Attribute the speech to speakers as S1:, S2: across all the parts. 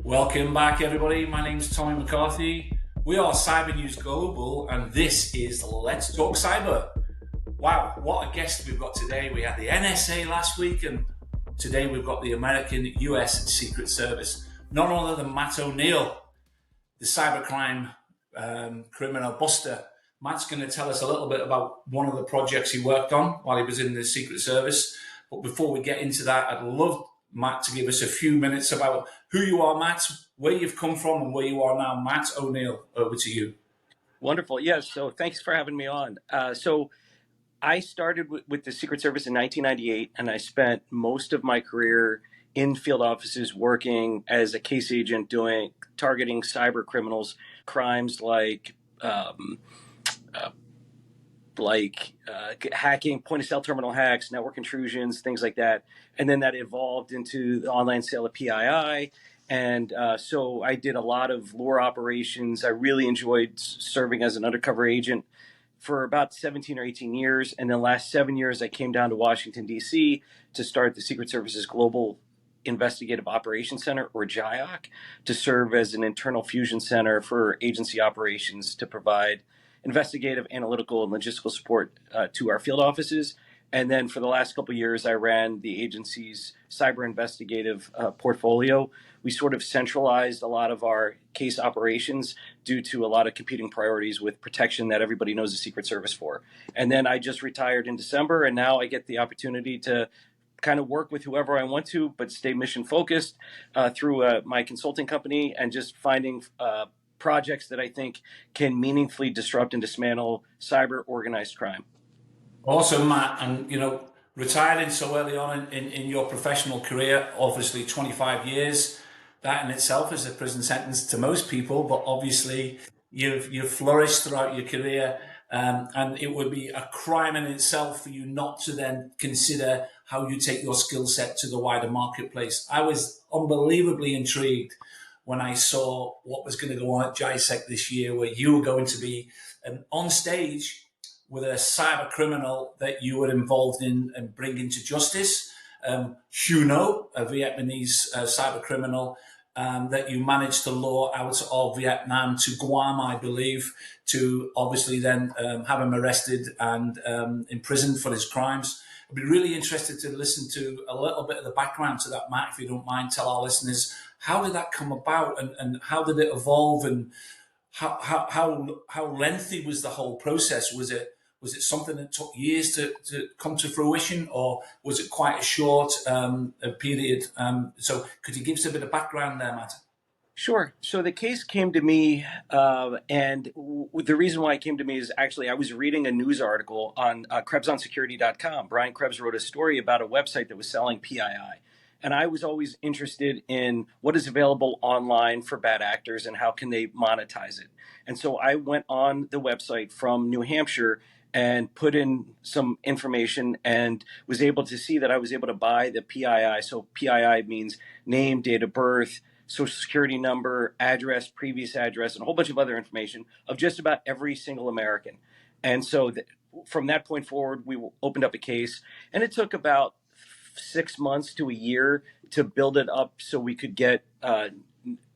S1: Welcome back, everybody. My name's Tommy McCarthy. We are Cyber News Global, and this is Let's Talk Cyber. Wow, what a guest we've got today. We had the NSA last week, and today we've got the American US Secret Service. None other than Matt O'Neill, the cybercrime criminal buster. Matt's going to tell us a little bit about one of the projects he worked on while he was in the Secret Service. But before we get into that, I'd love Matt to give us a few minutes about who you are, Matt, where you've come from, and where you are now. Matt O'Neill, over to you.
S2: Wonderful. Yes. So thanks for having me on. So I started with the Secret Service in 1998, and I spent most of my career in field offices working as a case agent targeting cyber criminals, crimes like hacking, point of sale terminal hacks, network intrusions, things like that. And then that evolved into the online sale of PII. And so I did a lot of lure operations. I really enjoyed serving as an undercover agent for about 17 or 18 years. And then the last 7 years, I came down to Washington, D.C. to start the Secret Service's Global Investigative Operations Center, or GIOC, to serve as an internal fusion center for agency operations to provide investigative, analytical, and logistical support to our field offices. And then for the last couple of years, I ran the agency's cyber investigative portfolio. We sort of centralized a lot of our case operations due to a lot of competing priorities with protection that everybody knows the Secret Service for. And then I just retired in December, and now I get the opportunity to kind of work with whoever I want to, but stay mission focused through my consulting company, and just finding projects that I think can meaningfully disrupt and dismantle cyber organized crime.
S1: Awesome, Matt. And, retiring so early on in your professional career, obviously 25 years, that in itself is a prison sentence to most people, but obviously you've flourished throughout your career. And it would be a crime in itself for you not to then consider how you take your skill set to the wider marketplace. I was unbelievably intrigued when I saw what was going to go on at GISEC this year, where you were going to be on stage with a cyber criminal that you were involved in and bringing to justice. Huno, a Vietnamese cyber criminal that you managed to lure out of Vietnam to Guam, I believe, to obviously then have him arrested and imprisoned for his crimes. I'd be really interested to listen to a little bit of the background to that, Matt, if you don't mind. Tell our listeners, how did that come about, and how did it evolve, and how lengthy was the whole process? Was it something that took years to come to fruition, or was it quite a short period? So could you give us a bit of background there, Matt?
S2: Sure. So the case came to me, and the reason why it came to me is actually I was reading a news article on KrebsOnSecurity.com. Brian Krebs wrote a story about a website that was selling PII. And I was always interested in what is available online for bad actors and how can they monetize it. And so I went on the website from New Hampshire and put in some information and was able to see that I was able to buy the PII. So PII means name, date of birth, social security number, address, previous address, and a whole bunch of other information of just about every single American. And so from that point forward, we opened up a case, and it took about 6 months to a year to build it up so we could get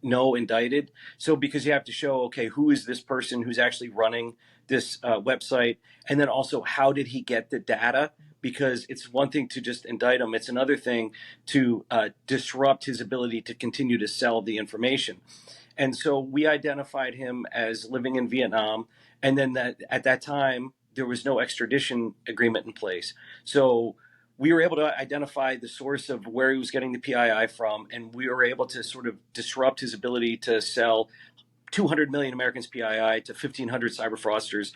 S2: indicted. So because you have to show, okay, who is this person who's actually running this website? And then also, how did he get the data? Because it's one thing to just indict him. It's another thing to disrupt his ability to continue to sell the information. And so we identified him as living in Vietnam. And then at that time, there was no extradition agreement in place. So we were able to identify the source of where he was getting the PII from, and we were able to sort of disrupt his ability to sell 200 million Americans PII to 1,500 cyber fraudsters,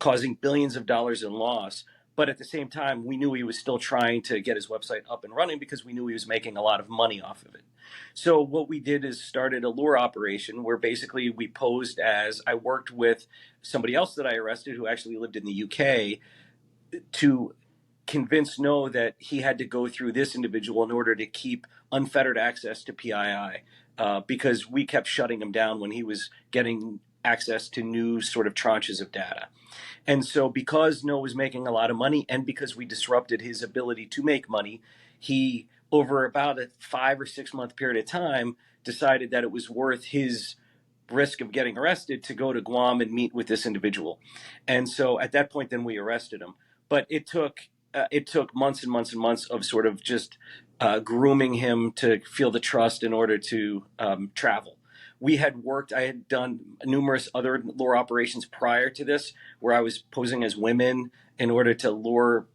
S2: causing billions of dollars in loss. But at the same time, we knew he was still trying to get his website up and running because we knew he was making a lot of money off of it. So what we did is started a lure operation where basically we posed as I worked with somebody else that I arrested who actually lived in the UK to convince No that he had to go through this individual in order to keep unfettered access to PII because we kept shutting him down when he was getting access to new sort of tranches of data. And so because No was making a lot of money and because we disrupted his ability to make money, he, over about a 5 or 6 month period of time, decided that it was worth his risk of getting arrested to go to Guam and meet with this individual. And so at that point, then we arrested him. But it took months and months and months of sort of just grooming him to feel the trust in order to travel. I had done numerous other lure operations prior to this, where I was posing as women in order to lure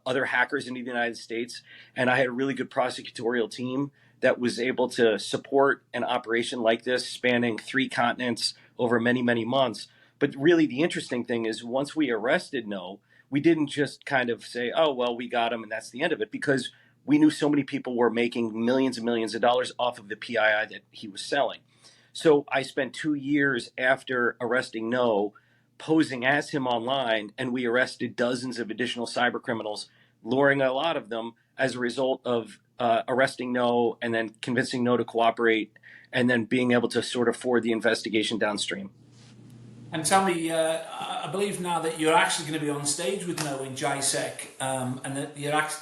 S2: other hackers into the United States. And I had a really good prosecutorial team that was able to support an operation like this spanning 3 continents over many, many months. But really, the interesting thing is once we arrested No, we didn't just kind of say, oh, well, we got him and that's the end of it, because we knew so many people were making millions and millions of dollars off of the PII that he was selling. So I spent 2 years after arresting No posing as him online, and we arrested dozens of additional cyber criminals, luring a lot of them as a result of arresting No and then convincing No to cooperate and then being able to sort of forward the investigation downstream.
S1: And tell me, I believe now that you're actually going to be on stage with No in GISEC, and that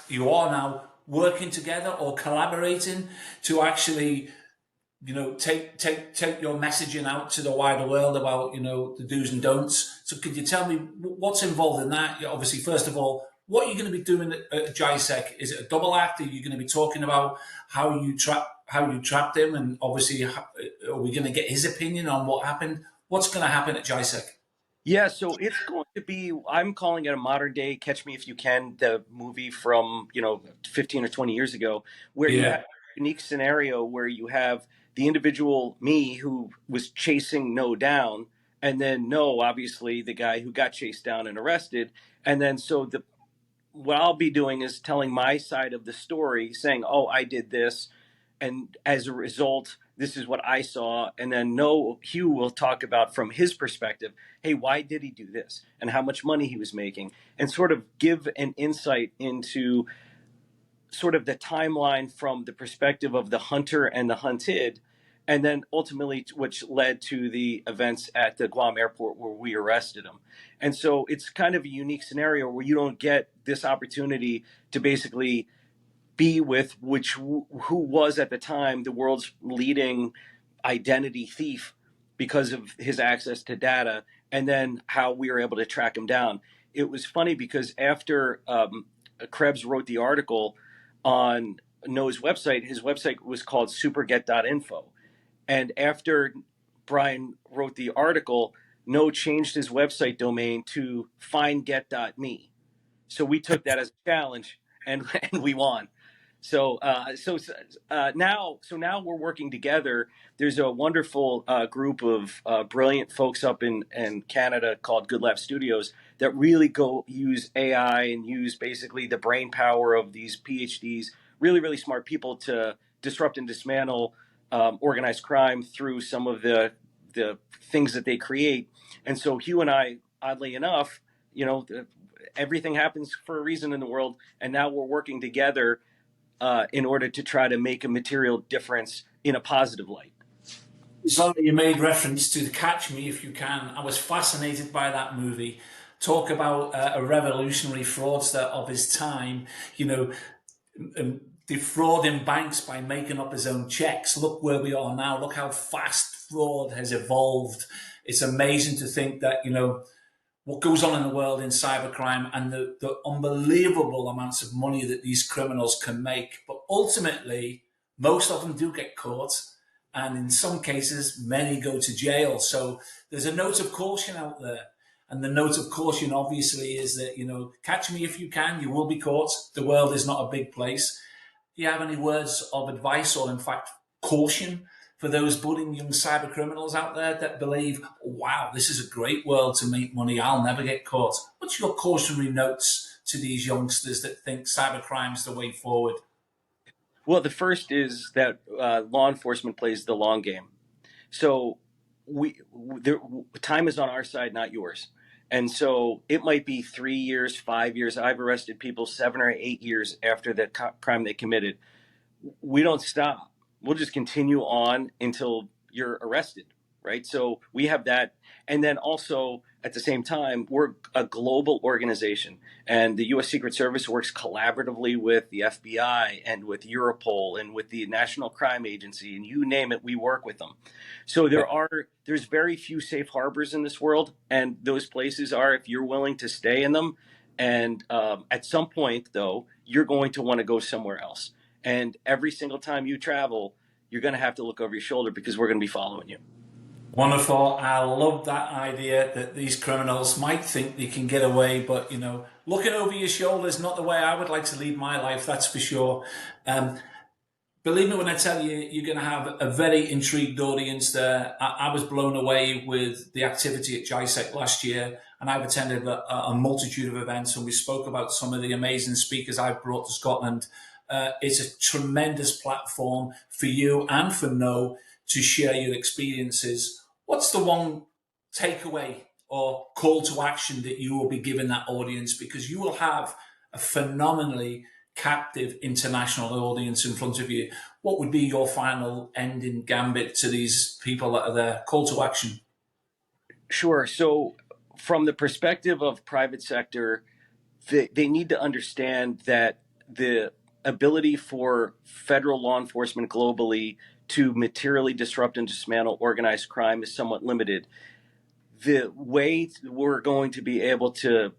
S1: you are now working together or collaborating to actually, take your messaging out to the wider world about, the do's and don'ts. So could you tell me what's involved in that? Obviously, first of all, what are you going to be doing at GISEC? Is it a double act? Are you going to be talking about how you trapped him, and obviously, are we going to get his opinion on what happened? What's going to happen at GISEC?
S2: Yeah, so it's going to be, I'm calling it a modern day Catch Me If You Can, the movie from, 15 or 20 years ago, where you have
S1: Yeah.
S2: a unique scenario where you have the individual me who was chasing No down, and then No, obviously the guy who got chased down and arrested. And then so what I'll be doing is telling my side of the story, saying, oh, I did this, and as a result, this is what I saw. And then Hugh will talk about from his perspective, hey, why did he do this and how much money he was making, and sort of give an insight into sort of the timeline from the perspective of the hunter and the hunted, and then ultimately which led to the events at the Guam airport where we arrested him. And so it's kind of a unique scenario where you don't get this opportunity to basically be with who was at the time the world's leading identity thief because of his access to data, and then how we were able to track him down. It was funny because after Krebs wrote the article on No's website, his website was called superget.info. And after Brian wrote the article, No changed his website domain to findget.me. So we took that as a challenge, and we won. So now we're working together. There's a wonderful group of brilliant folks up in Canada called Good Lab Studios that really use AI and use basically the brain power of these PhDs, really, really smart people, to disrupt and dismantle organized crime through some of the things that they create. And so Hugh and I, oddly enough, everything happens for a reason in the world, and now we're working together in order to try to make a material difference in a positive light.
S1: So you made reference to Catch Me If You Can. I was fascinated by that movie. Talk about a revolutionary fraudster of his time, defrauding banks by making up his own checks. Look where we are now. Look how fast fraud has evolved. It's amazing to think that, what goes on in the world in cybercrime and the unbelievable amounts of money that these criminals can make. But ultimately, most of them do get caught. And in some cases, many go to jail. So there's a note of caution out there. And the note of caution, obviously, is that, catch me if you can, you will be caught. The world is not a big place. Do you have any words of advice or, in fact, caution for those budding young cyber criminals out there that believe, wow, this is a great world to make money, I'll never get caught? What's your cautionary notes to these youngsters that think cybercrime is the way forward?
S2: Well, the first is that law enforcement plays the long game. So time is on our side, not yours. And so it might be 3 years, 5 years. I've arrested people 7 or 8 years after the crime they committed. We don't stop. We'll just continue on until you're arrested. right? So we have that. And then also at the same time, we're a global organization, and the U.S. Secret Service works collaboratively with the FBI and with Europol and with the National Crime Agency, and you name it, we work with them. So there's very few safe harbors in this world, and those places are if you're willing to stay in them. And at some point, though, you're going to want to go somewhere else. And every single time you travel, you're going to have to look over your shoulder because we're going to be following you.
S1: Wonderful. I love that idea that these criminals might think they can get away, but you know, looking over your shoulder is not the way I would like to lead my life, that's for sure. Believe me when I tell you, you're going to have a very intrigued audience there. I was blown away with the activity at GISEC last year, and I've attended a multitude of events, and we spoke about some of the amazing speakers I've brought to Scotland. It's a tremendous platform for you and for No to share your experiences. What's the one takeaway or call to action that you will be giving that audience? Because you will have a phenomenally captive international audience in front of you. What would be your final ending gambit to these people that are there? Call to action.
S2: Sure. So from the perspective of private sector, they need to understand that the ability for federal law enforcement globally to materially disrupt and dismantle organized crime is somewhat limited. The way we're going to be able to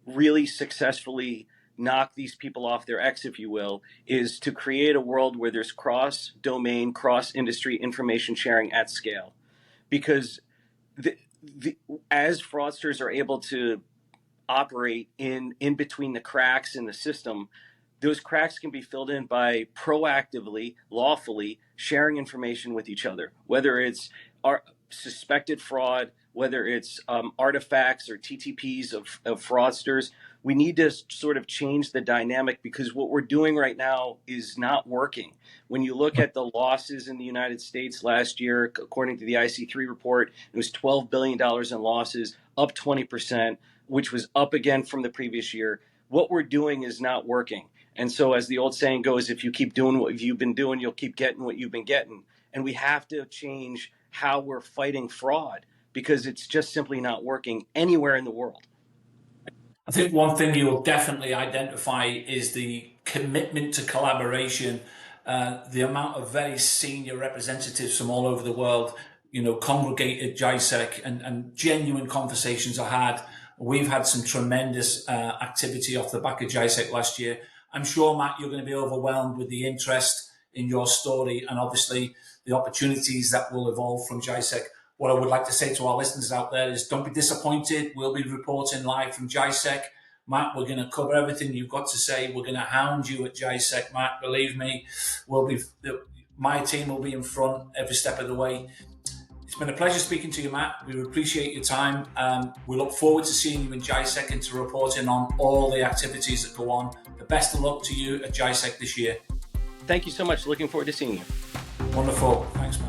S2: really successfully knock these people off their X, if you will, is to create a world where there's cross-domain, cross-industry information sharing at scale. Because as fraudsters are able to operate in between the cracks in the system, those cracks can be filled in by proactively, lawfully sharing information with each other, whether it's our suspected fraud, whether it's artifacts or TTPs of fraudsters. We need to sort of change the dynamic because what we're doing right now is not working. When you look at the losses in the United States last year, according to the IC3 report, it was $12 billion in losses, up 20%, which was up again from the previous year. What we're doing is not working. And so as the old saying goes, if you keep doing what you've been doing, you'll keep getting what you've been getting. And we have to change how we're fighting fraud because it's just simply not working anywhere in the world.
S1: I think one thing you'll definitely identify is the commitment to collaboration, the amount of very senior representatives from all over the world, you know, congregate at GISEC and genuine conversations are had. We've had some tremendous activity off the back of GISEC last year. I'm sure, Matt, you're going to be overwhelmed with the interest in your story and obviously the opportunities that will evolve from GISEC. What I would like to say to our listeners out there is don't be disappointed. We'll be reporting live from GISEC. Matt, we're going to cover everything you've got to say. We're going to hound you at GISEC, Matt. Believe me, my team will be in front every step of the way. It's been a pleasure speaking to you, Matt. We appreciate your time. We look forward to seeing you in GISEC and to reporting on all the activities that go on. The best of luck to you at GISEC this year.
S2: Thank you so much. Looking forward to seeing you.
S1: Wonderful. Thanks, Matt.